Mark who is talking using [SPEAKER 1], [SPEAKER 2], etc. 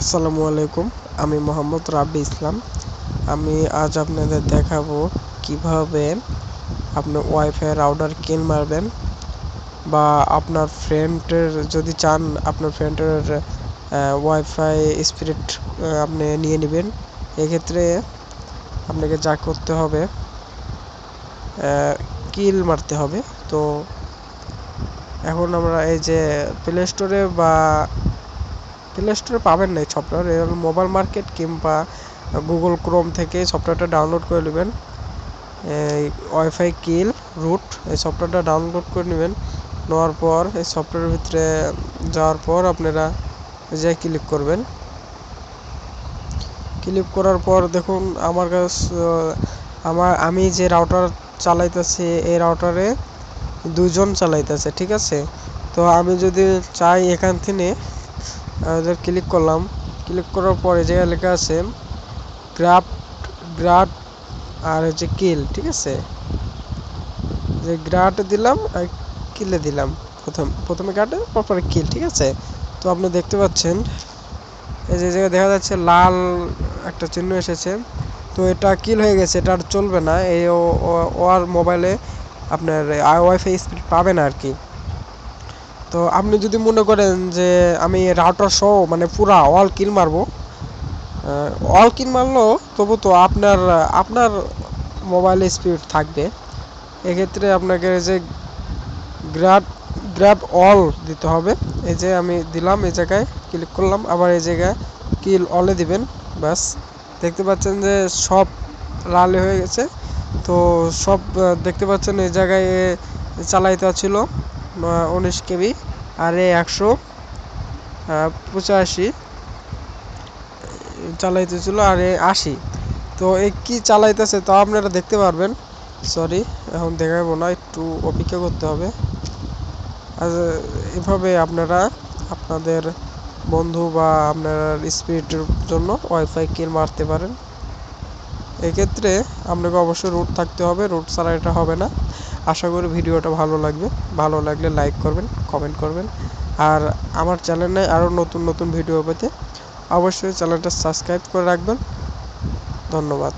[SPEAKER 1] আসসালামু আলাইকুম। আমি মোহাম্মদ রাব্বি ইসলাম। আমি আজ আপনাদের দেখাবো কিভাবে আপনি ওয়াইফাই রাউটার কিল মারবেন, বা আপনার ফ্রেন্ডের যদি চান আপনার ফ্রেন্ডের ওয়াইফাই স্পিড আপনি নিয়ে নেবেন। এক্ষেত্রে আপনাকে যা করতে হবে, কিল মারতে হবে। তো এখন আমরা এই যে প্লে স্টোরে পাবেন না এই সফটওয়্যার, মোবাইল মার্কেট কিংবা গুগল ক্রোম থেকে সফটওয়্যারটা ডাউনলোড করে নেবেন। এই ওয়াইফাই কিল রুট এই সফটওয়্যারটা ডাউনলোড করে নেবেন। নেওয়ার পর এই সফটওয়্যারের ভিতরে যাওয়ার পর আপনারা যে ক্লিক করবেন। ক্লিক করার পর দেখুন আমার কাছে আমি যে রাউটার চালাইতেছি এই রাউটারে দুজন চালাইতেছে, ঠিক আছে। তো আমি যদি চাই এখান থেকে ক্লিক করলাম। ক্লিক করার পরে যে লেখা আছে গ্রাট আর হচ্ছে কিল, ঠিক আছে। যে গ্রাট দিলাম আর কিলে দিলাম, প্রথমে গ্রাটে তারপরে কিল, ঠিক আছে। তো আপনি দেখতে পাচ্ছেন এই যে জায়গায় দেখা যাচ্ছে লাল একটা চিহ্ন এসেছে। তো এটা কিল হয়ে গেছে, এটা আর চলবে না। এই ওর মোবাইলে আপনার ওয়াইফাই স্পিড পাবে না আর কি। তো আপনি যদি মনে করেন যে আমি রাউটার সহ মানে পুরা অল কিল মারবো, অল কিল মারলেও তবু তো আপনার মোবাইলে স্পিড থাকবে। এক্ষেত্রে আপনাকে যে গ্র্যাব অল দিতে হবে। এই যে আমি দিলাম, এই জায়গায় ক্লিক করলাম, আবার এই জায়গায় কিল অলে দিবেন। ব্যাস দেখতে পাচ্ছেন যে সব লাল হয়ে গেছে। তো সব দেখতে পাচ্ছেন এই জায়গায় চালাইতে ছিল 19 কেবি আর 185 চালাইতেছিল আর 80। তো এই কি চালাইতেছে তা আপনারা দেখতে পারবেন। সরি, এখন দেখাবো না, একটু অপেক্ষা করতে হবে। আর এভাবে আপনারা আপনাদের বন্ধু বা আপনার স্পিডের জন্য ওয়াইফাই কিল মারতে পারেন। এক্ষেত্রে আপনাকে অবশ্যই রুট থাকতে হবে, রুট ছাড়া এটা হবে না। আশা করি ভিডিওটা ভালো লাগবে। ভালো লাগলে লাইক করবেন, কমেন্ট করবেন। আর আমার চ্যানেলে আরও নতুন নতুন ভিডিও পেতে অবশ্যই চ্যানেলটা সাবস্ক্রাইব করে রাখবেন। ধন্যবাদ।